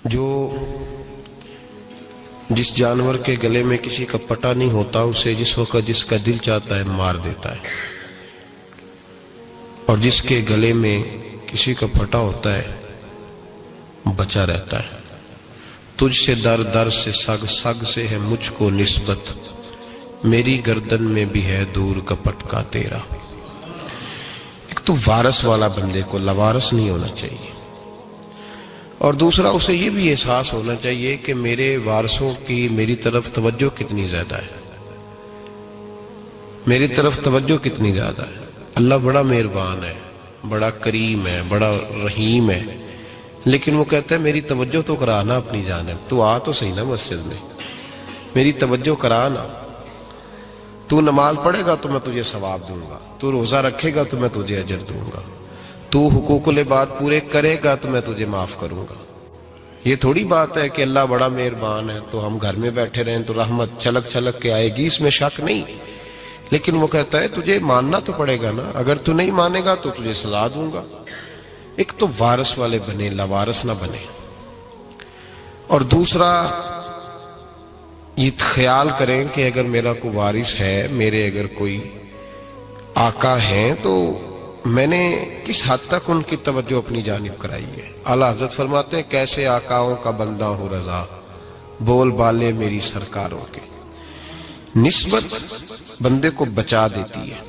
جو جس جانور کے گلے میں کسی کا پٹا نہیں ہوتا اسے جس وقت جس کا دل چاہتا ہے مار دیتا ہے، اور جس کے گلے میں کسی کا پھٹا ہوتا ہے بچا رہتا ہے۔ تجھ سے در در سے سگ سگ سے ہے مجھ کو نسبت، میری گردن میں بھی ہے دور کا پٹکا تیرا۔ ایک تو وارث والا بندے کو لوارث نہیں ہونا چاہیے، اور دوسرا اسے یہ بھی احساس ہونا چاہیے کہ میرے وارثوں کی میری طرف توجہ کتنی زیادہ ہے، میری طرف توجہ کتنی زیادہ ہے۔ اللہ بڑا مہربان ہے، بڑا کریم ہے، بڑا رحیم ہے، لیکن وہ کہتا ہے میری توجہ تو کرانا اپنی جانب، تو آ تو صحیح نا مسجد میں، میری توجہ کرانا، تو نماز پڑھے گا تو میں تجھے ثواب دوں گا، تو روزہ رکھے گا تو میں تجھے اجر دوں گا، تو حقوق العباد پورے کرے گا تو میں تجھے معاف کروں گا۔ یہ تھوڑی بات ہے کہ اللہ بڑا مہربان ہے تو ہم گھر میں بیٹھے رہیں تو رحمت چھلک چھلک کے آئے گی، اس میں شک نہیں، لیکن وہ کہتا ہے تجھے ماننا تو پڑے گا نا، اگر تو نہیں مانے گا تو تجھے سزا دوں گا۔ ایک تو وارث والے بنے، لوارث نہ بنے، اور دوسرا یہ خیال کریں کہ اگر میرا کوئی وارث ہے، میرے اگر کوئی آقا ہیں تو میں نے کس حد تک ان کی توجہ اپنی جانب کرائی ہے۔ اعلیٰ حضرت فرماتے ہیں کیسے آقاؤں کا بندہ ہوں رضا، بول بالے میری سرکاروں کے۔ نسبت بندے کو بچا دیتی ہے۔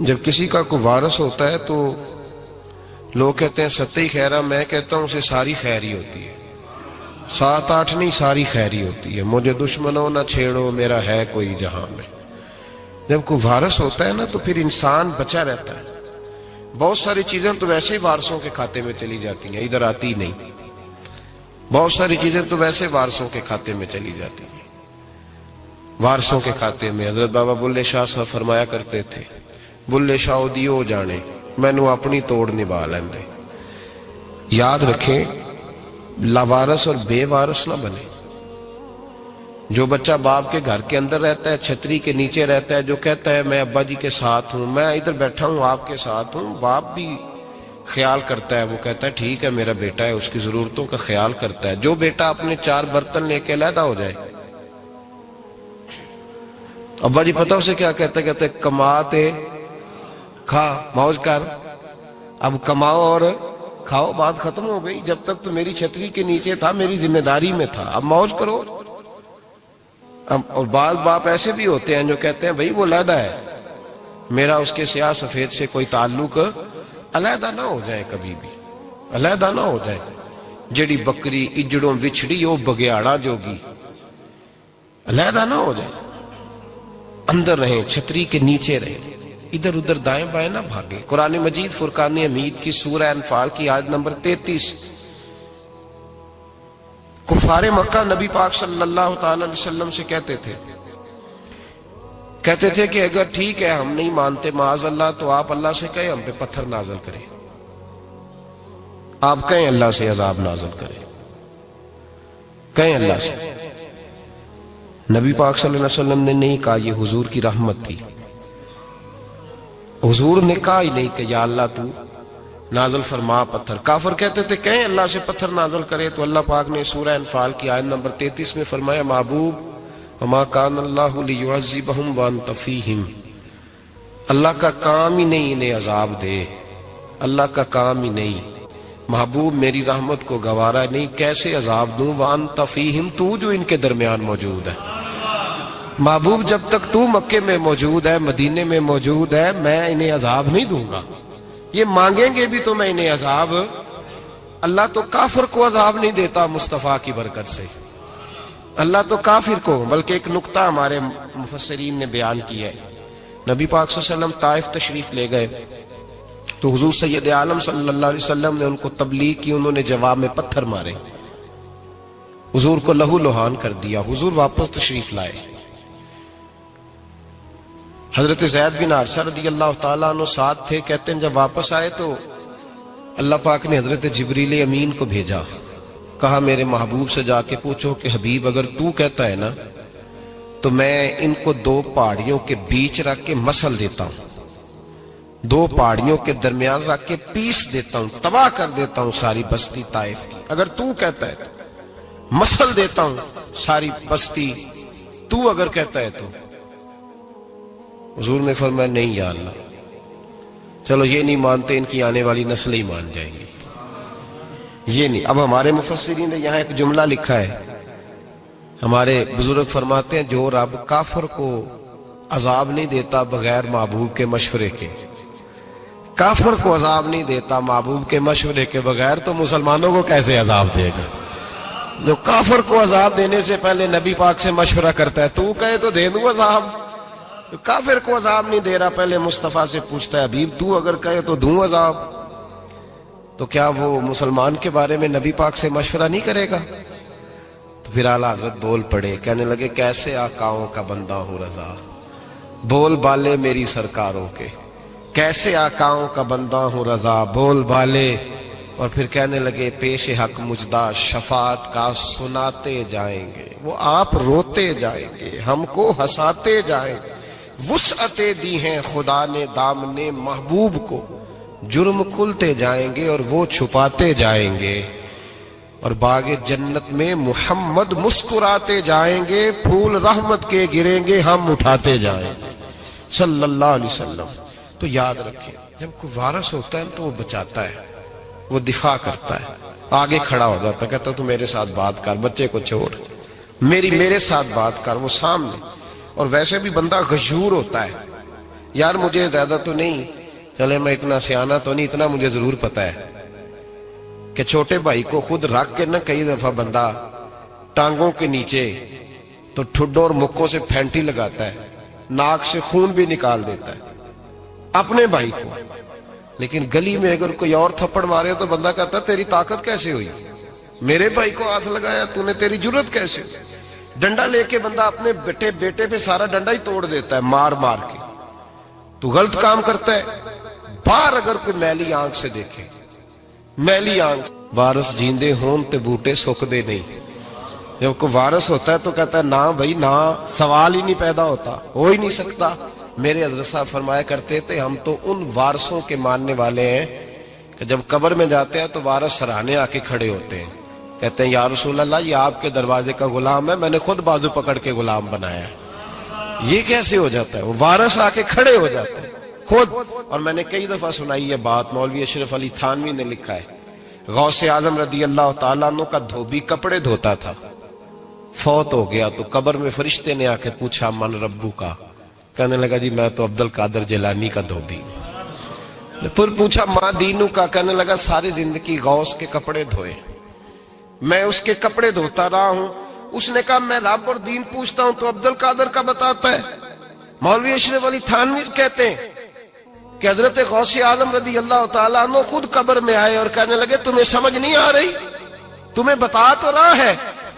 جب کسی کا کوئی وارث ہوتا ہے تو لوگ کہتے ہیں ستّی خیرہ، میں کہتا ہوں اسے ساری خیر ہی ہوتی ہے، 7-8 نہیں، ساری خیر ہی ہوتی ہے۔ مجھے دشمنوں نہ چھیڑو، میرا ہے کوئی جہاں میں۔ جب کوئی وارث ہوتا ہے نا تو پھر انسان بچا رہتا ہے۔ بہت ساری چیزیں تو ویسے ہی وارثوں کے کھاتے میں چلی جاتی ہیں، ادھر آتی نہیں۔ بہت ساری چیزیں تو ویسے وارثوں کے کھاتے میں چلی جاتی ہیں۔ وارثوں کے کھاتے میں حضرت بابا بلے شاہ صاحب فرمایا کرتے تھے، بلے شاہ دیو جانے مینو اپنی توڑ نبھا لیندے۔ یاد رکھیں لاوارث اور بے وارث نہ بنے۔ جو بچہ باپ کے گھر کے اندر رہتا ہے، چھتری کے نیچے رہتا ہے، جو کہتا ہے میں ابا جی کے ساتھ ہوں، میں ادھر بیٹھا ہوں آپ کے ساتھ ہوں، باپ بھی خیال کرتا ہے، وہ کہتا ہے ٹھیک ہے میرا بیٹا ہے، اس کی ضرورتوں کا خیال کرتا ہے۔ جو بیٹا اپنے 4 برتن لے کے علیحدہ ہو جائے، ابا جی پتہ اسے کیا کہتے کہتے کماتے کھا موج کر، اب کماؤ اور کھاؤ، بات ختم ہو گئی۔ جب تک تو میری چھتری کے نیچے تھا، میری ذمہ داری میں تھا، اب موج کرو۔ اور بعض باپ ایسے بھی ہوتے ہیں جو کہتے ہیں بھئی وہ علیحدہ ہے، میرا اس کے سیاہ سفید سے کوئی تعلق، علیحدہ نہ ہو جائے، کبھی بھی علیحدہ نہ ہو جائے۔ جڑی بکری اجڑوں وچھڑی وہ بگیاڑا جوگی، علیحدہ نہ ہو جائے، اندر رہیں، چھتری کے نیچے رہیں، ادھر ادھر دائیں بائیں نہ بھاگیں۔ قرآن مجید فرقان حمید کی سورہ انفال کی آیت نمبر 33، کفار مکہ نبی پاک صلی اللہ تعالی علیہ وسلم سے کہتے تھے کہ اگر ٹھیک ہے ہم نہیں مانتے معاذ اللہ تو آپ اللہ سے کہیں ہم پہ پتھر نازل کریں، آپ کہیں اللہ سے عذاب نازل کریں، کہیں اللہ سے۔ نبی پاک صلی اللہ علیہ وسلم نے نہیں کہا، یہ حضور کی رحمت تھی، حضور نے کہا ہی نہیں کہ یا اللہ تو نازل فرما پتھر۔ کافر کہتے تھے کہیں اللہ سے پتھر نازل کرے، تو اللہ پاک نے سورہ انفال کی آیت نمبر 33 میں فرمایا محبوب وما کان اللہ لیعذبہم وانت فیہم، اللہ کا کام ہی نہیں انہیں عذاب دے، اللہ کا کام ہی نہیں، محبوب میری رحمت کو گوارا نہیں، کیسے عذاب دوں، وانت فیہم، تو جو ان کے درمیان موجود ہے۔ محبوب جب تک تو مکے میں موجود ہے، مدینے میں موجود ہے، میں انہیں عذاب نہیں دوں گا، یہ مانگیں گے بھی تو میں انہیں عذاب، اللہ تو کافر کو عذاب نہیں دیتا مصطفیٰ کی برکت سے، اللہ تو کافر کو۔ بلکہ ایک نکتہ ہمارے مفسرین نے بیان کیا ہے، نبی پاک صلی اللہ علیہ وسلم طائف تشریف لے گئے تو حضور سید عالم صلی اللہ علیہ وسلم نے ان کو تبلیغ کی، انہوں نے جواب میں پتھر مارے، حضور کو لہو لہان کر دیا، حضور واپس تشریف لائے۔ حضرت زید بن حارثہ رضی اللہ تعالیٰ عنہ ساتھ تھے، کہتے ہیں جب واپس آئے تو اللہ پاک نے حضرت جبریل امین کو بھیجا، کہا میرے محبوب سے جا کے پوچھو کہ حبیب اگر تو کہتا ہے نا تو میں ان کو 2 پہاڑیوں کے بیچ رکھ کے مسل دیتا ہوں، 2 پہاڑیوں کے درمیان رکھ کے پیس دیتا ہوں، تباہ کر دیتا ہوں ساری بستی طائف کی۔ اگر تو کہتا ہے تو مسل دیتا ہوں ساری بستی، تو اگر کہتا ہے تو۔ حضور نے فرمایا نہیں یا اللہ، چلو یہ نہیں مانتے، ان کی آنے والی نسلیں ہی مان جائیں گی، یہ نہیں۔ اب ہمارے مفسرین نے یہاں ایک جملہ لکھا ہے، ہمارے بزرگ فرماتے ہیں جو رب کافر کو عذاب نہیں دیتا بغیر محبوب کے مشورے کے، کافر کو عذاب نہیں دیتا محبوب کے مشورے کے بغیر، تو مسلمانوں کو کیسے عذاب دے گا؟ جو کافر کو عذاب دینے سے پہلے نبی پاک سے مشورہ کرتا ہے، تو کہے تو دے دوں عذاب۔ جو کافر کو عذاب نہیں دے رہا پہلے مصطفیٰ سے پوچھتا ہے حبیب تو اگر کہے تو دوں عذاب، تو کیا وہ مسلمان کے بارے میں نبی پاک سے مشورہ نہیں کرے گا؟ تو پھر اعلیٰ حضرت بول پڑے، کہنے لگے کیسے آقاؤں کا بندہ ہوں رضا، بول بالے میری سرکاروں کے، کیسے آقاؤں کا بندہ ہوں رضا، بول بالے۔ اور پھر کہنے لگے پیش حق مجدہ شفاعت کا سناتے جائیں گے، وہ آپ روتے جائیں گے، ہم کو ہنساتے جائیں گے، وسعتیں دی ہیں خدا نے دامن محبوب کو، جرم کھلتے جائیں گے اور وہ چھپاتے جائیں گے، اور باغ جنت میں محمد مسکراتے جائیں گے، پھول رحمت کے گریں گے، ہم اٹھاتے جائیں گے صلی اللہ علیہ وسلم۔ تو یاد رکھیں، جب کوئی وارث ہوتا ہے تو وہ بچاتا ہے، وہ دفاع کرتا ہے، آگے کھڑا ہو جاتا ہے، کہتا تو میرے ساتھ بات کر، بچے کو چھوڑ، میرے ساتھ بات کر، وہ سامنے۔ اور ویسے بھی بندہ غیور ہوتا ہے، یار مجھے زیادہ تو نہیں، چلے میں اتنا سیانا تو نہیں، اتنا مجھے ضرور پتا ہے کہ چھوٹے بھائی کو خود رکھ کے نہ کئی دفعہ بندہ ٹانگوں کے نیچے تو ٹھڈوں اور مکوں سے پھینٹی لگاتا ہے، ناک سے خون بھی نکال دیتا ہے اپنے بھائی کو، لیکن گلی میں اگر کوئی اور تھپڑ مارے تو بندہ کہتا ہے تیری طاقت کیسے ہوئی، میرے بھائی کو ہاتھ لگایا تو نے، تیری جرت کیسے ہوئی؟ ڈنڈا لے کے بندہ اپنے بیٹے پہ سارا ڈنڈا ہی توڑ دیتا ہے مار مار کے، تو غلط کام کرتا ہے۔ باہر اگر کوئی میلی آنکھ سے دیکھے، میلی آنکھ، وارث جیندے ہون تے بوٹے سکدے نہیں، جب کوئی وارث ہوتا ہے تو کہتا ہے نا بھائی نا، سوال ہی نہیں پیدا ہوتا، ہو ہی نہیں سکتا۔ میرے حضرت صاحب فرمایا کرتے تھے ہم تو ان وارثوں کے ماننے والے ہیں کہ جب قبر میں جاتے ہیں تو وارث سراہنے آ کے کھڑے ہوتے ہیں، کہتے ہیں یا رسول اللہ یہ آپ کے دروازے کا غلام ہے، میں نے خود بازو پکڑ کے غلام بنایا ہے۔ یہ کیسے ہو جاتا ہے؟ وہ وارث آ کے کھڑے ہو جاتے ہیں خود۔ اور میں نے کئی دفعہ سنائی یہ بات، مولوی اشرف علی تھانوی نے لکھا ہے، غوث اعظم رضی اللہ تعالیٰ عنہ کا دھوبی کپڑے دھوتا تھا، فوت ہو گیا تو قبر میں فرشتے نے آ کے پوچھا من ربو کا، کہنے لگا جی میں تو عبد القادر جیلانی کا دھوبی ہوں۔ پھر پوچھا ماں دینو کا، کہنے لگا ساری زندگی غوث کے کپڑے دھوئے، میں اس کے کپڑے دھوتا رہا ہوں۔ اس نے کہا میں رب اور دین پوچھتا ہوں تو عبد القادر کا بتاتا ہے۔ مولوی اشرف علی تھانوی کہتے ہیں کہ حضرت غوث اعظم رضی اللہ تعالیٰ عنہ خود قبر میں آئے اور کہنے لگے تمہیں سمجھ نہیں آ رہی، تمہیں بتا تو رہا ہے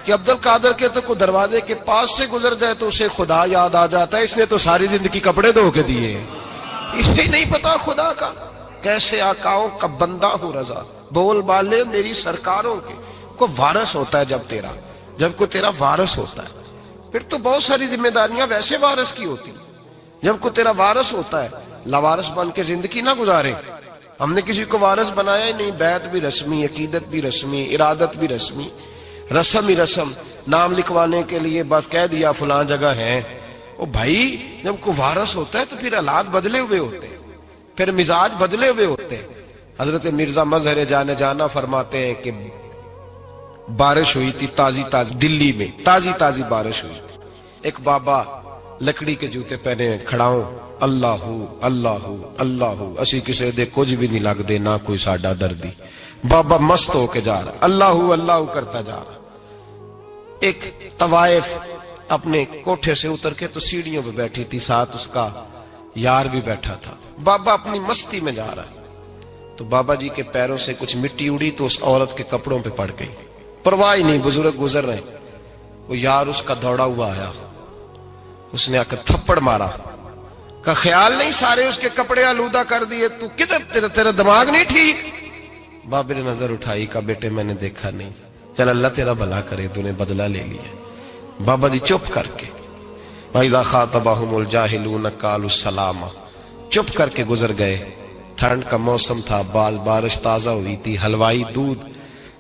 کہ عبد القادر کے تو کوئی دروازے کے پاس سے گزر جائے تو اسے خدا یاد آ جاتا ہے، اس نے تو ساری زندگی کپڑے دھو کے دیے، اسے نہیں پتا خدا کا۔ کیسے آقاؤں کا بندہ ہوں رضا، بول بالے میری سرکاروں کے۔ کوئی وارث ہوتا ہے جب کوئی تیرا وارث ہوتا ہے پھر تو بہت ساری ذمہ داریاں ویسے وارث کی ہوتی ہیں۔ جب کوئی تیرا وارث ہوتا ہے لاوارث بن کے زندگی نہ گزارے۔ ہم نے کسی کو وارث بنایا ہی نہیں، بیعت بھی رسمی، عقیدت بھی رسمی، ارادت بھی رسمی، رسم ہی رسم، نام لکھوانے کے لیے بس کہہ دیا فلاں جگہ ہے۔ او بھائی جب کوئی وارث ہوتا ہے تو پھر حالات بدلے ہوئے ہوتے ہیں، پھر مزاج بدلے ہوئے ہوتے ہیں۔ حضرت مرزا مظہر جانا فرماتے ہیں کہ بارش ہوئی تھی تازی دلی میں تازی بارش ہوئی تھی، ایک بابا لکڑی کے جوتے پہنے کھڑا ہوں، اللہ اللہ اللہ، اسی کسے دے کچھ بھی نہیں لگ دے نہ کوئی ساڈا دردی۔ بابا مست ہو کے جا رہا، اللہ اللہ کرتا جا رہا۔ ایک طوائف اپنے کوٹھے سے اتر کے تو سیڑھیوں پہ بیٹھی تھی، ساتھ اس کا یار بھی بیٹھا تھا۔ بابا اپنی مستی میں جا رہا تو بابا جی کے پیروں سے کچھ مٹی اڑی تو اس عورت کے کپڑوں پہ پڑ گئی، پرواہ نہیں، بزرگ گزر رہے، وہ یار اس کا دوڑا ہوا آیا، اس نے آ کر تھپڑ مارا، کا خیال نہیں سارے اس کے کپڑے آلودہ کر دیے، تو کدھر تیرا دماغ نہیں ٹھیک؟ بابے نے نظر اٹھائی، کہا بیٹے میں نے دیکھا نہیں، چل اللہ تیرا بھلا کرے، تو نے بدلہ لے لیا۔ بابا جی چپ کر کے وَإِذَا خَاطَبَهُمُ الْجَاهِلُونَ قَالُوا سَلَامًا، چپ کر کے گزر گئے۔ ٹھنڈ کا موسم تھا، بارش تازہ ہوئی تھی، حلوائی دودھ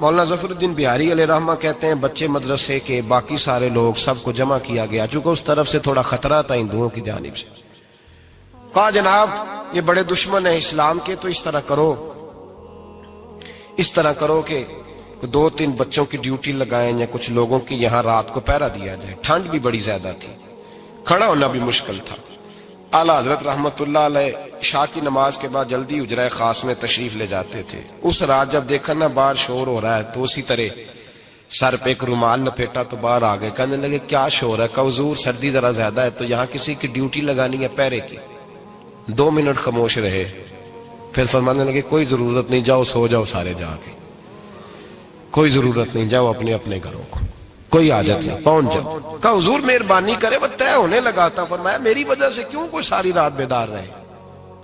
مولانا ظفر الدین بہاری علیہ رحمہ کہتے ہیں بچے مدرسے کے باقی سارے لوگ سب کو جمع کیا گیا، چونکہ اس طرف سے تھوڑا خطرہ تھا ہندوؤں کی جانب سے. کہا جناب یہ بڑے دشمن ہیں اسلام کے، تو اس طرح کرو کہ 2-3 بچوں کی ڈیوٹی لگائیں یا کچھ لوگوں کی یہاں رات کو پہرا دیا جائے. ٹھنڈ بھی بڑی زیادہ تھی، کھڑا ہونا بھی مشکل تھا. اعلیٰ حضرت رحمت اللہ علیہ عشاء کی نماز کے بعد جلدی حجرہ خاص میں تشریف لے جاتے تھے. اس رات جب دیکھا نا باہر شور ہو رہا ہے تو اسی طرح سر پہ ایک رومال لپیٹا تو باہر آ گئے. کہنے لگے کیا شور ہے؟ کہا حضور سردی ذرا زیادہ ہے تو یہاں کسی کی ڈیوٹی لگانی ہے پہرے کی. 2 منٹ خاموش رہے، پھر فرمانے لگے کوئی ضرورت نہیں، جاؤ سو جاؤ سارے جا کے، کوئی ضرورت نہیں، جاؤ اپنے اپنے گھروں کو، کوئی حاجت نہیں، پہنچ جاؤ. کہا حضور مہربانی کرے، وہ طے ہونے لگا تھا. فرمایا میری وجہ سے کیوں کوئی ساری رات بیدار رہے،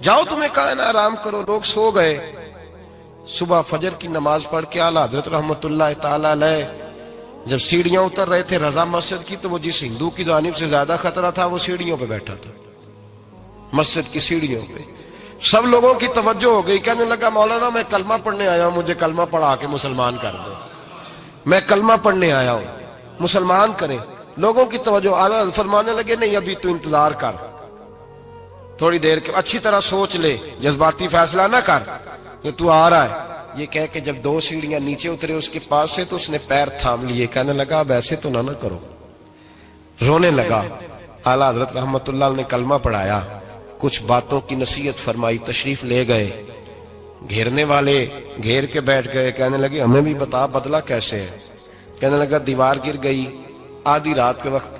جاؤ تمہیں کہا نا آرام کرو. لوگ سو گئے. صبح فجر کی نماز پڑھ کے اعلیٰ حضرت رحمت اللہ تعالی علیہ جب سیڑھیاں اتر رہے تھے رضا مسجد کی، تو وہ جس ہندو کی جانب سے زیادہ خطرہ تھا وہ سیڑھیوں پہ بیٹھا تھا، مسجد کی سیڑھیوں پہ. سب لوگوں کی توجہ ہو گئی. کہنے لگا مولانا میں کلمہ پڑھنے آیا ہوں، مجھے کلمہ پڑھا کے مسلمان کر دو، میں کلمہ پڑھنے آیا ہوں، مسلمان کریں. لوگوں کی توجہ. اعلیٰ فرمانے لگے نہیں ابھی تو انتظار کر، تھوڑی دیر کے اچھی طرح سوچ لے، جذباتی فیصلہ نہ کر کہ تو آ رہا ہے. یہ کہہ کے جب 2 سیڑھیاں نیچے اترے اس کے پاس سے تو اس نے پیر تھام لیے. کہنے لگا اب ایسے تو نہ کرو، رونے لگا. اعلیٰ حضرت رحمت اللہ نے کلمہ پڑھایا، کچھ باتوں کی نصیحت فرمائی، تشریف لے گئے. گھیرنے والے گھیر کے بیٹھ گئے. کہنے لگے ہمیں بھی بتا بدلہ کیسے ہے. کہنے لگا دیوار گر گئی، آدھی رات کے وقت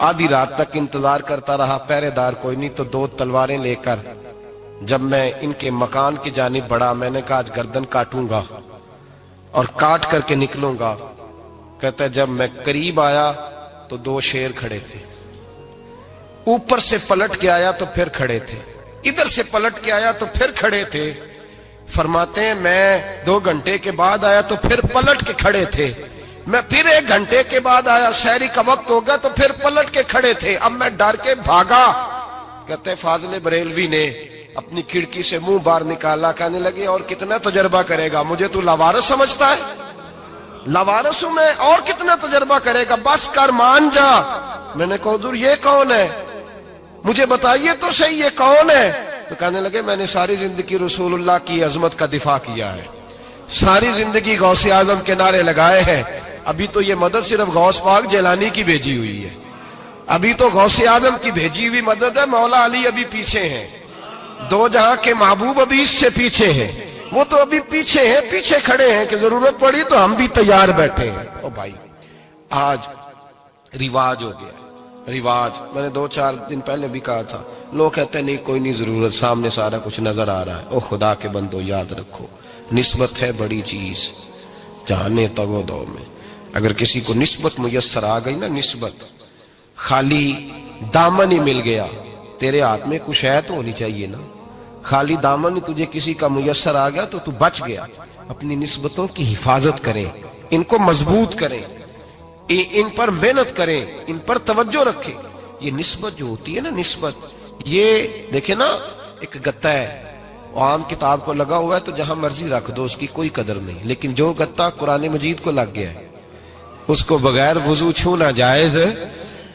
آدھی رات تک انتظار کرتا رہا، پہرے دار کوئی نہیں، تو 2 تلواریں لے کر جب میں ان کے مکان کی جانب بڑھا، میں نے کہا آج گردن کاٹوں گا اور کاٹ کر کے نکلوں گا. کہتا ہے جب میں قریب آیا تو 2 شیر کھڑے تھے، اوپر سے پلٹ کے آیا تو پھر کھڑے تھے، ادھر سے پلٹ کے آیا تو پھر کھڑے تھے. فرماتے ہیں میں 2 گھنٹے کے بعد آیا تو پھر پلٹ کے کھڑے تھے، میں پھر 1 گھنٹے کے بعد آیا، شہری کا وقت ہو گیا تو پھر پلٹ کے کھڑے تھے. اب میں ڈر کے بھاگا. کہتے فاضل بریلوی نے اپنی کھڑکی سے منہ باہر نکالا. کہنے لگے اور کتنا تجربہ کرے گا، مجھے تو لاوارث سمجھتا ہے؟ لاوارث ہوں میں، اور کتنا تجربہ کرے گا، بس کر مان جا. میں نے کہا حضور یہ کون ہے، مجھے بتائیے تو صحیح یہ کون ہے. تو کہنے لگے میں نے ساری زندگی رسول اللہ کی عظمت کا دفاع کیا ہے، ساری زندگی غوث اعظم کے نعرے لگائے ہیں. ابھی تو یہ مدد صرف غوث پاک جیلانی کی بھیجی ہوئی ہے، ابھی تو غوث اعظم کی بھیجی ہوئی مدد ہے. مولا علی ابھی پیچھے ہیں، 2 جہاں کے محبوب ابھی اس سے پیچھے ہیں، وہ تو ابھی پیچھے ہیں، پیچھے کھڑے ہیں کہ ضرورت پڑی تو ہم بھی تیار بیٹھے ہیں. او بھائی آج رواج ہو گیا، رواج. میں نے 2-4 دن پہلے بھی کہا تھا، لوگ کہتے ہیں نہیں کوئی نہیں ضرورت، سامنے سارا کچھ نظر آ رہا ہے. او خدا کے بندو یاد رکھو نسبت ہے بڑی چیز. جانے تگو دو میں اگر کسی کو نسبت میسر آ گئی نا، نسبت خالی دامن ہی مل گیا، تیرے ہاتھ میں کچھ ہے تو ہونی چاہیے نا. خالی دامن ہی تجھے کسی کا میسر آ گیا تو بچ گیا. اپنی نسبتوں کی حفاظت کریں، ان کو مضبوط کریں، ان پر محنت کریں، ان پر توجہ رکھیں. یہ نسبت جو ہوتی ہے نا، نسبت یہ دیکھیں نا، ایک گتا ہے عام کتاب کو لگا ہوا ہے تو جہاں مرضی رکھ دو، اس کی کوئی قدر نہیں. لیکن جو گتا قرآن مجید کو لگ گیا ہے اس کو بغیر وضو چھونا جائز ہے.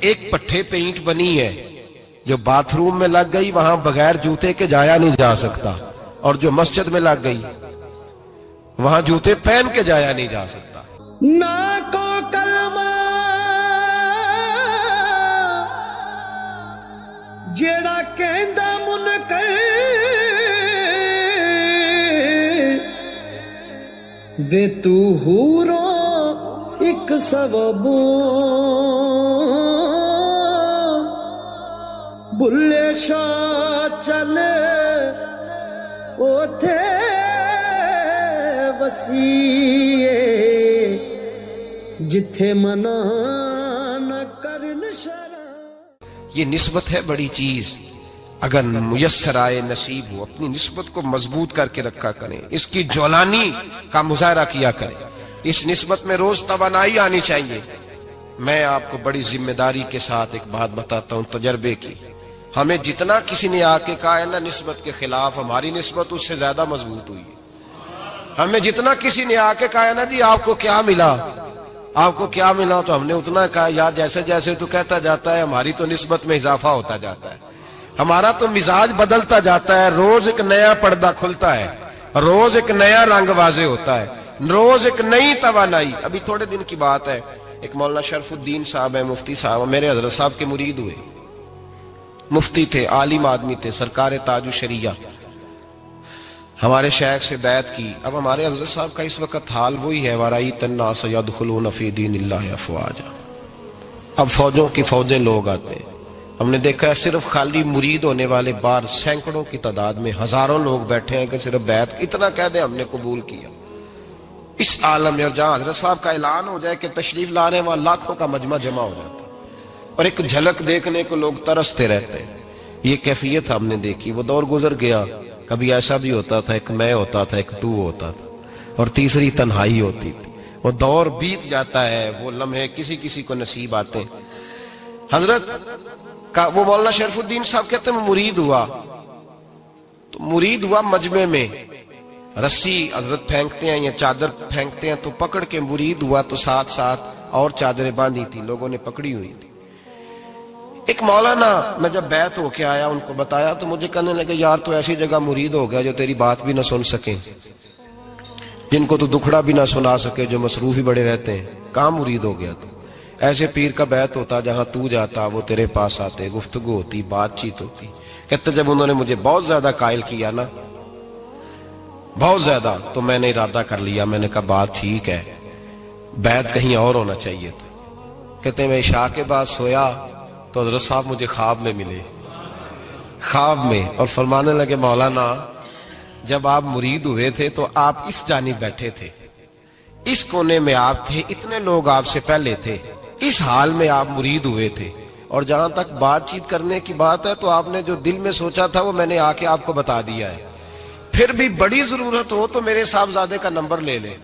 ایک پٹھے پہ اینٹ بنی ہے، جو باتھ روم میں لگ گئی وہاں بغیر جوتے کے جایا نہیں جا سکتا، اور جو مسجد میں لگ گئی وہاں جوتے پہن کے جایا نہیں جا سکتا. نہ کو کلمہ جیڑا کہندا منکر وے تو ہورو ایک سببوں بلے شاہ چلے اوتھے وسیع جتھے منع نہ کرن شرع. یہ نسبت ہے بڑی چیز. اگر میسر آئے نصیب ہو اپنی نسبت کو مضبوط کر کے رکھا کریں، اس کی جولانی کا مظاہرہ کیا کریں. اس نسبت میں روز توانائی آنی چاہیے. میں آپ کو بڑی ذمہ داری کے ساتھ ایک بات بتاتا ہوں تجربے کی. ہمیں جتنا کسی نے آ کے کہا ہے نا نسبت کے خلاف، ہماری نسبت اس سے زیادہ مضبوط ہوئی ہے. ہمیں جتنا کسی نے آ کے کہا نا جی آپ کو کیا ملا، آپ کو کیا ملا، تو ہم نے اتنا کہا یار جیسے جیسے تو کہتا جاتا ہے ہماری تو نسبت میں اضافہ ہوتا جاتا ہے، ہمارا تو مزاج بدلتا جاتا ہے، روز ایک نیا پردہ کھلتا ہے، روز ایک نیا رنگ واضح ہوتا ہے، روز ایک نئی توانائی۔ ابھی تھوڑے دن کی بات ہے، ایک مولانا شرف الدین صاحب ہے، مفتی صاحب، میرے حضرت صاحب کے مرید ہوئے، مفتی تھے، عالم آدمی تھے، سرکار تاج الشریعہ، ہمارے شیخ سے بیعت کی۔ اب ہمارے حضرت صاحب کا اس وقت حال وہی ہے، وَرَأَيْتَ النَّاسَ يَدْخُلُونَ فِي دِينِ اللَّهِ أَفْوَاجًا، اب فوجوں کی فوجیں لوگ آتے ہیں۔ ہم نے دیکھا ہے صرف خالی مرید ہونے والے باہر سینکڑوں کی تعداد میں ہزاروں لوگ بیٹھے ہیں کہ صرف بیعت اتنا کہہ دیں ہم نے قبول کیا۔ اس عالم میں اور جہاں حضرت صاحب کا اعلان ہو جائے کہ تشریف لا رہے ہیں وہاں لاکھوں کا مجمع جمع ہو جاتا ہے اور ایک جھلک دیکھنے کو لوگ ترستے رہتے ہیں۔ یہ کیفیت ہم نے دیکھی، وہ دور گزر گیا، کبھی ایسا بھی ہوتا تھا ایک میں ہوتا تھا، ایک تو ہوتا تھا، اور تیسری تنہائی ہوتی تھی۔ وہ دور بیت جاتا ہے، وہ لمحے کسی کسی کو نصیب آتے ہیں۔ حضرت کا وہ مولانا شرف الدین صاحب کہتے ہیں مرید ہوا، تو مرید ہوا مجمع میں، رسی حضرت پھینکتے ہیں یا چادر پھینکتے ہیں تو پکڑ کے مرید ہوا، تو ساتھ ساتھ اور چادریں باندھی تھی، لوگوں نے پکڑی ہوئی تھی۔ ایک مولانا، میں جب بیعت ہو کے آیا ان کو بتایا تو مجھے کہنے لگے یار تو ایسی جگہ مرید ہو گیا جو تیری بات بھی نہ سن سکیں، جن کو تو دکھڑا بھی نہ سنا سکے، جو مصروف ہی بڑے رہتے ہیں، کہاں مرید ہو گیا تو؟ ایسے پیر کا بیعت ہوتا جہاں تو جاتا وہ تیرے پاس آتے، گفتگو ہوتی، بات چیت ہوتی۔ کہتے جب انہوں نے مجھے بہت زیادہ قائل کیا نا، بہت زیادہ، تو میں نے ارادہ کر لیا، میں نے کہا بات ٹھیک ہے، بیعت کہیں اور ہونا چاہیے تھا۔ کہتے ہیں میں عشاء کے بعد سویا تو حضرت صاحب مجھے خواب میں ملے، خواب میں، اور فرمانے لگے مولانا جب آپ مرید ہوئے تھے تو آپ اس جانب بیٹھے تھے، اس کونے میں آپ تھے، اتنے لوگ آپ سے پہلے تھے، اس حال میں آپ مرید ہوئے تھے، اور جہاں تک بات چیت کرنے کی بات ہے تو آپ نے جو دل میں سوچا تھا وہ میں نے آ کے آپ کو بتا دیا ہے، پھر بھی بڑی ضرورت ہو تو میرے صاحبزادے کا نمبر لے لیں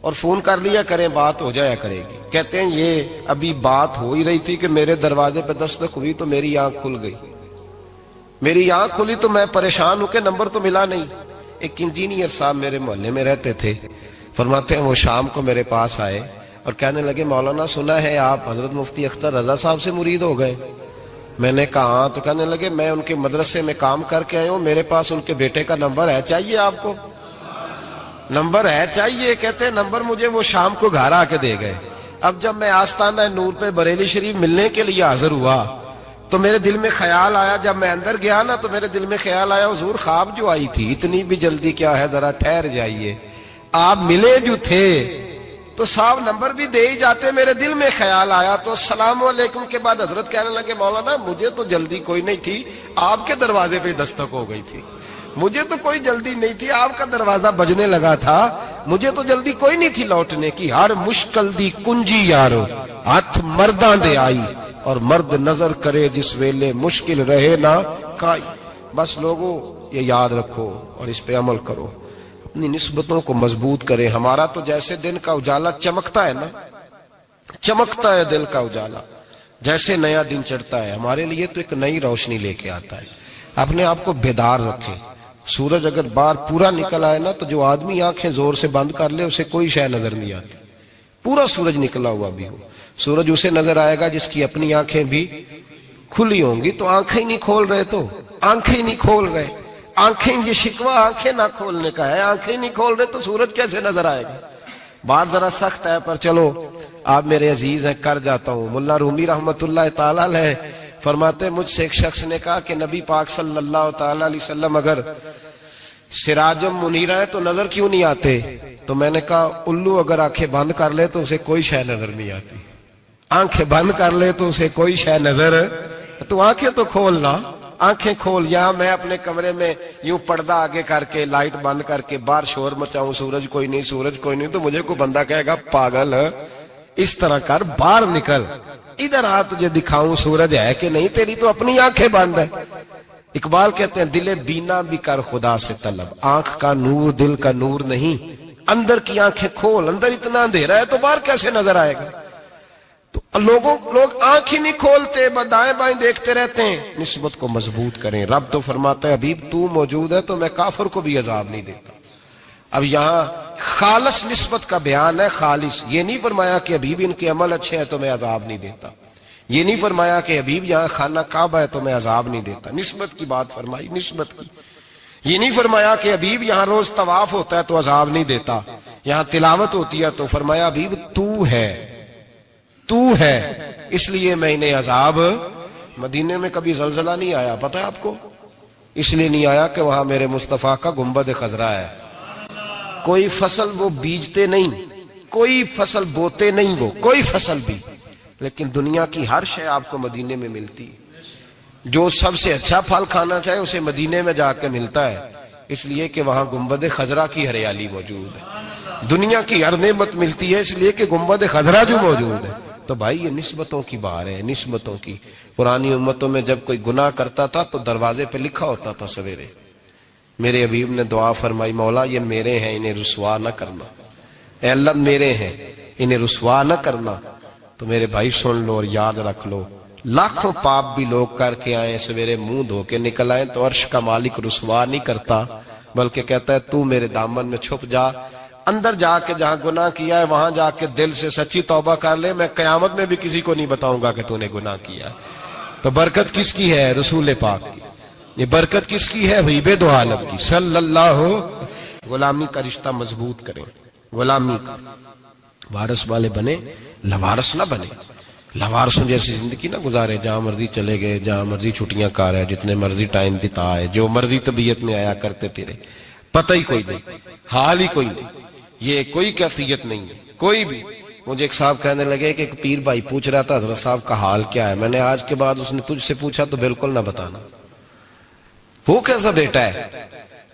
اور فون کر لیا کریں، بات ہو جایا کرے گی۔ کہتے ہیں یہ ابھی بات ہو ہی رہی تھی کہ میرے دروازے پہ دستک ہوئی تو میری آنکھ کھل گئی، میری آنکھ کھلی تو میں پریشان ہوں کہ نمبر تو ملا نہیں۔ ایک انجینئر صاحب میرے محلے میں رہتے تھے، فرماتے ہیں وہ شام کو میرے پاس آئے اور کہنے لگے مولانا سنا ہے آپ حضرت مفتی اختر رضا صاحب سے مرید ہو گئے؟ میں نے کہا ہاں، تو کہنے لگے میں ان کے مدرسے میں کام کر کے آئے ہوں، میرے پاس ان کے بیٹے کا نمبر ہے، چاہیے آپ کو؟ نمبر ہے چاہیے؟ کہتے ہیں نمبر مجھے وہ شام کو گھر آ کے دے گئے۔ اب جب میں آستانہ نور پہ بریلی شریف ملنے کے لیے حاضر ہوا تو میرے دل میں خیال آیا، جب میں اندر گیا نا تو میرے دل میں خیال آیا حضور خواب جو آئی تھی اتنی بھی جلدی کیا ہے، ذرا ٹھہر جائیے، آپ ملے جو تھے تو صاحب نمبر بھی دے ہی جاتے۔ میرے دل میں خیال آیا تو السلام علیکم کے بعد حضرت کہنے لگے مولانا مجھے تو جلدی کوئی نہیں تھی، آپ کے دروازے پہ دستک ہو گئی تھی، مجھے تو کوئی جلدی نہیں تھی، آپ کا دروازہ بجنے لگا تھا، مجھے تو جلدی کوئی نہیں تھی لوٹنے کی۔ ہر مشکل دی کنجی یارو ہاتھ مرداں دے آئی، اور مرد نظر کرے جس ویلے مشکل رہے نہ کائی۔ بس لوگوں یہ یاد رکھو اور اس پہ عمل کرو، اپنی نسبتوں کو مضبوط کریں۔ ہمارا تو جیسے دن کا اجالا چمکتا ہے نا، چمکتا ہے دل کا اجالا، جیسے نیا دن چڑھتا ہے ہمارے لیے تو ایک نئی روشنی لے کے آتا ہے۔ اپنے آپ کو بیدار رکھیں۔ سورج اگر باہر پورا نکل آئے نا تو جو آدمی آنکھیں زور سے بند کر لے اسے کوئی شے نظر نہیں آتی، پورا سورج نکلا ہوا بھی ہو۔ سورج اسے نظر آئے گا جس کی اپنی آنکھیں بھی کھلی ہوں گی، تو آنکھیں نہیں کھول رہے، تو آنکھیں نہیں کھول رہے، آنکھیں، یہ شکوہ آنکھیں نہ کھولنے کا ہے، آنکھیں نہیں کھول رہے تو سورج کیسے نظر آئے گا؟ بات ذرا سخت ہے پر چلو آپ میرے عزیز ہیں کر جاتا ہوں۔ ملا رومی رحمت اللہ تعالی علیہ فرماتے مجھ سے ایک شخص نے کہا کہ نبی پاک صلی اللہ تعالی علیہ وسلم اگر سراجم منیرہ ہے تو نظر کیوں نہیں آتے؟ تو میں نے کہا الو اگر آنکھیں بند کر لے تو اسے کوئی شے نظر نہیں آتی، آنکھیں بند کر لے تو اسے کوئی شے نظر، تو آنکھیں تو کھولنا، آنکھیں کھول۔ یہاں میں اپنے کمرے میں یوں پردہ آگے کر کے لائٹ بند کر کے باہر شور مچاؤں سورج کوئی نہیں سورج کوئی نہیں، تو مجھے کوئی بندہ کہے گا پاگل ہے، اس طرح کر، باہر نکل، ادھر آ تجھے دکھاؤں سورج ہے کہ نہیں، تیری تو اپنی آنکھیں بند ہے۔ اقبال کہتے ہیں دل بینا بھی کر خدا سے طلب، آنکھ کا نور دل کا نور نہیں، اندر کی آنکھیں کھول، اندر اتنا اندھیرا ہے تو باہر کیسے نظر آئے گا؟ تو لوگ آنکھ ہی نہیں کھولتے، دائیں بائیں دیکھتے رہتے ہیں۔ نسبت کو مضبوط کریں۔ رب تو فرماتا ہے حبیب تو موجود ہے تو میں کافر کو بھی عذاب نہیں دیتا، اب یہاں خالص نسبت کا بیان ہے، خالص. یہ نہیں فرمایا کہ حبیب ان کے عمل اچھے ہیں تو میں عذاب نہیں دیتا. یہ نہیں فرمایا کہ حبیب یہاں خانہ کعبہ ہے تو میں عذاب نہیں دیتا. نسبت کی بات فرمائی، نسبت کی. یہ نہیں فرمایا کہ حبیب یہاں روز طواف ہوتا ہے تو عذاب نہیں دیتا، یہاں تلاوت ہوتی ہے تو فرمایا حبیب تو ہے اس لیے میں انہیں عذاب. مدینے میں کبھی زلزلہ نہیں آیا، پتہ ہے آپ کو؟ اس لیے نہیں آیا کہ وہاں میرے مصطفیٰ کا گنبد خضرا ہے. کوئی فصل وہ بیجتے نہیں، کوئی فصل بوتے نہیں، وہ کوئی فصل بھی، لیکن دنیا کی ہر شے آپ کو مدینے میں ملتی ہے. جو سب سے اچھا پھل کھانا چاہے اسے مدینے میں جا کے ملتا ہے، اس لیے کہ وہاں گنبد خضرا کی ہریالی موجود ہے. دنیا کی ہر نعمت ملتی ہے اس لیے کہ گنبد خضرا جو موجود ہے. تو بھائی یہ نسبتوں کی بار ہے، نسبتوں کی. پرانی امتوں میں جب کوئی گناہ کرتا تھا تو دروازے پہ لکھا ہوتا تھا سویرے. میرے حبیب نے دعا فرمائی، مولا یہ میرے ہیں انہیں رسوا نہ کرنا. اے اللہ میرے ہیں انہیں رسوا نہ کرنا. تو میرے بھائی سن لو اور یاد رکھ لو، لاکھوں پاپ بھی لوگ کر کے آئیں، سویرے منہ دھو کے نکل آئیں تو عرش کا مالک رسوا نہیں کرتا، بلکہ کہتا ہے تو میرے دامن میں چھپ جا. اندر جا کے جہاں گناہ کیا ہے وہاں جا کے دل سے سچی توبہ کر لے، میں قیامت میں بھی کسی کو نہیں بتاؤں گا کہ تو نے گناہ کیا ہے. تو برکت کس کی ہے؟ رسول پاک کی. یہ برکت کس کی ہے؟ حبیب دو عالم کی صلی اللہ. غلامی کا رشتہ مضبوط کریں، غلامی کا. وارث والے بنے، لوارث نہ بنے. لوارثوں جیسی زندگی نہ گزارے، جہاں مرضی چلے گئے، جہاں مرضی چھٹیاں کار ہے، جتنے مرضی ٹائم بتائے، جو مرضی طبیعت میں آیا کرتے پھرے، پتہ ہی کوئی نہیں، حال ہی کوئی نہیں. یہ کوئی کیفیت نہیں ہے کوئی بھی. مجھے ایک صاحب کہنے لگے کہ ایک پیر بھائی پوچھ رہا تھا حضرت صاحب کا حال کیا ہے. میں نے آج کے بعد اس نے تجھ سے پوچھا تو بالکل نہ بتانا. وہ کیسا بیٹا ہے،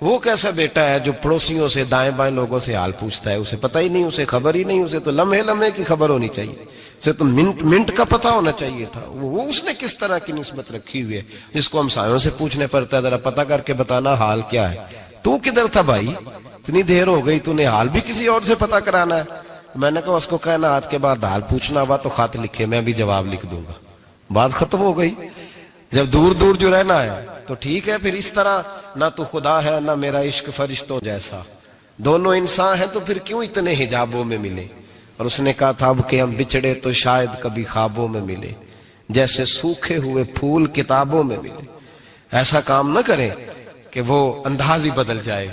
وہ کیسا بیٹا ہے جو پڑوسیوں سے دائیں بائیں لوگوں سے حال پوچھتا ہے؟ اسے پتہ ہی نہیں، اسے خبر ہی نہیں. اسے تو لمحے لمحے کی خبر ہونی چاہیے، اسے تو منٹ منٹ کا پتہ ہونا چاہیے تھا. وہ اس نے کس طرح کی نسبت رکھی ہوئی ہے جس کو ہم سایوں سے پوچھنے پڑتا ہے ذرا پتہ کر کے بتانا حال کیا ہے. تو کدھر تھا بھائی؟ اتنی دیر ہو گئی، تو نے حال بھی کسی اور سے پتہ کرانا ہے. میں نے کہا اس کو کہنا آج کے بعد حال پوچھنا ہوا تو خط لکھے، میں بھی جواب لکھ دوں گا. بات ختم ہو گئی. جب دور دور جو رہنا ہے تو ٹھیک ہے. پھر اس طرح نہ تو خدا ہے نہ میرا عشق فرشتوں جیسا، دونوں انسان ہیں تو پھر کیوں اتنے حجابوں میں ملے؟ اور اس نے کہا تھا اب کہ ہم بچھڑے تو شاید کبھی خوابوں میں ملے، جیسے سوکھے ہوئے پھول کتابوں میں ملے. ایسا کام نہ کریں کہ وہ انداز ہی بدل جائے.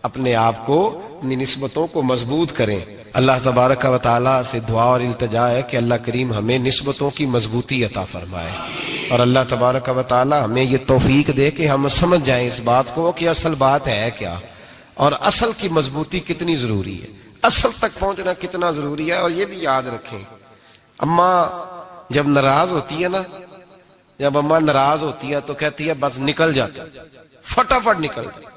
اپنے آپ کو، اپنی نسبتوں کو مضبوط کریں. اللہ تبارک و تعالیٰ سے دعا اور التجا ہے کہ اللہ کریم ہمیں نسبتوں کی مضبوطی عطا فرمائے، اور اللہ تبارک و تعالیٰ ہمیں یہ توفیق دے کہ ہم سمجھ جائیں اس بات کو کہ اصل بات ہے کیا، اور اصل کی مضبوطی کتنی ضروری ہے، اصل تک پہنچنا کتنا ضروری ہے. اور یہ بھی یاد رکھیں، اماں جب ناراض ہوتی ہے نا، جب اماں ناراض ہوتی ہے تو کہتی ہے بس نکل جاتا، فٹافٹ نکل جاتا،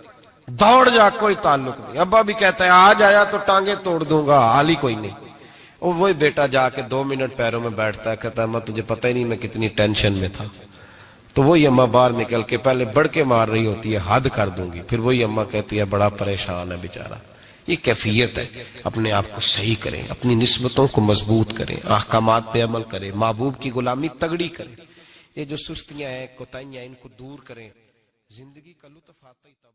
دوڑ جا، کوئی تعلق نہیں. ابا بھی کہتا ہے آج آیا تو ٹانگیں توڑ دوں گا، حال ہی کوئی نہیں. اور وہی بیٹا جا کے 2 منٹ پیروں میں بیٹھتا ہے، کہتا ہے اماں تجھے پتہ ہی نہیں میں کتنی ٹینشن میں تھا. تو وہی اماں باہر نکل کے پہلے بڑھ کے مار رہی ہوتی ہے حد کر دوں گی، پھر وہی اماں کہتی ہے بڑا پریشان ہے بیچارہ. یہ کیفیت ہے. اپنے آپ کو صحیح کریں، اپنی نسبتوں کو مضبوط کریں، احکامات پہ عمل کریں، محبوب کی غلامی تگڑی کریں. یہ جو سستیاں ہیں، کوتاہیاں ہیں، ان کو دور کریں. زندگی کا لطف آتا ہی تب